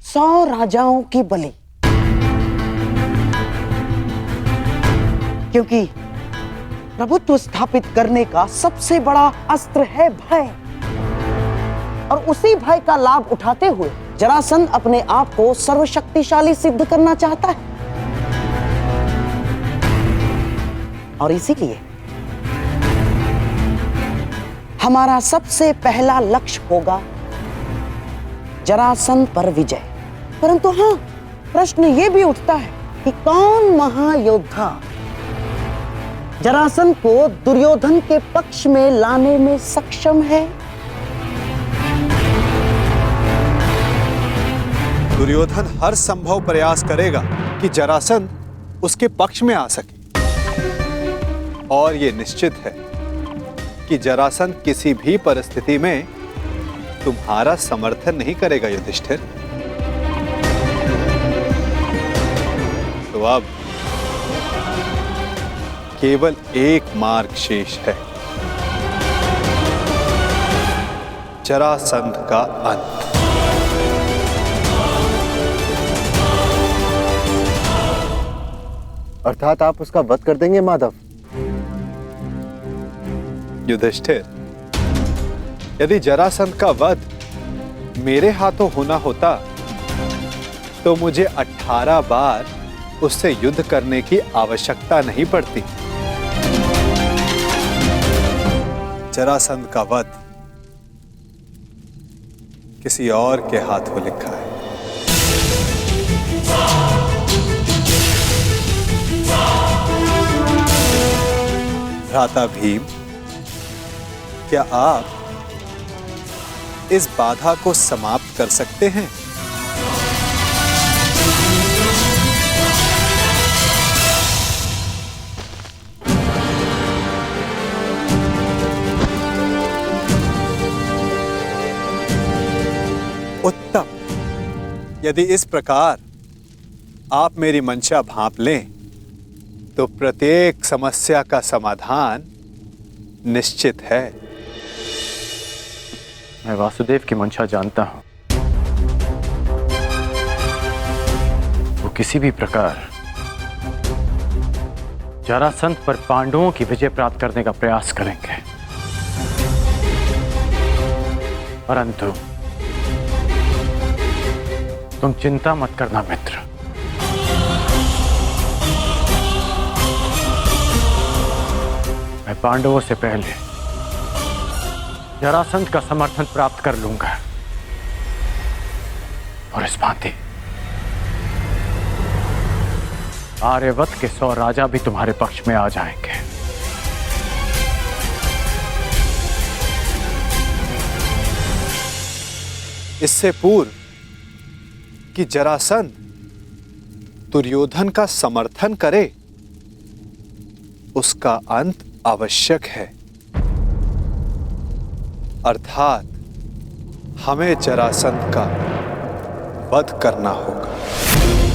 100 राजाओं की बलि। क्योंकि प्रभुत्व स्थापित करने का सबसे बड़ा अस्त्र है भय, और उसी भय का लाभ उठाते हुए जरासंध अपने आप को सर्वशक्तिशाली सिद्ध करना चाहता है। और इसीलिए हमारा सबसे पहला लक्ष्य होगा जरासंध पर विजय। परंतु हाँ, प्रश्न ये भी उठता है कि कौन महायोद्धा जरासंध को दुर्योधन के पक्ष में लाने में सक्षम है? दुर्योधन हर संभव प्रयास करेगा कि जरासंध उसके पक्ष में आ सके, और यह निश्चित है कि जरासंध किसी भी परिस्थिति में तुम्हारा समर्थन नहीं करेगा युधिष्ठिर। तो अब केवल एक मार्ग शेष है, जरासंध का अंत। अर्थात आप उसका वध कर देंगे माधव? युधिष्ठिर, यदि जरासंध का वध मेरे हाथों होना होता तो मुझे 18 बार उससे युद्ध करने की आवश्यकता नहीं पड़ती। जरासंध का वध किसी और के हाथों लिखा है। भ्राता भीम, क्या आप इस बाधा को समाप्त कर सकते हैं? उत्तम। यदि इस प्रकार आप मेरी मंशा भांप लें तो प्रत्येक समस्या का समाधान निश्चित है। मैं वासुदेव की मंशा जानता हूं। वो किसी भी प्रकार जरासंध पर पांडवों की विजय प्राप्त करने का प्रयास करेंगे, परंतु तुम चिंता मत करना मित्र। मैं पांडवों से पहले जरासंध का समर्थन प्राप्त कर लूंगा और इस भांति आर्यवत के 100 राजा भी तुम्हारे पक्ष में आ जाएंगे। इससे पूर्व कि जरासंध दुर्योधन का समर्थन करे, उसका अंत आवश्यक है। अर्थात हमें जरासंध का वध करना होगा।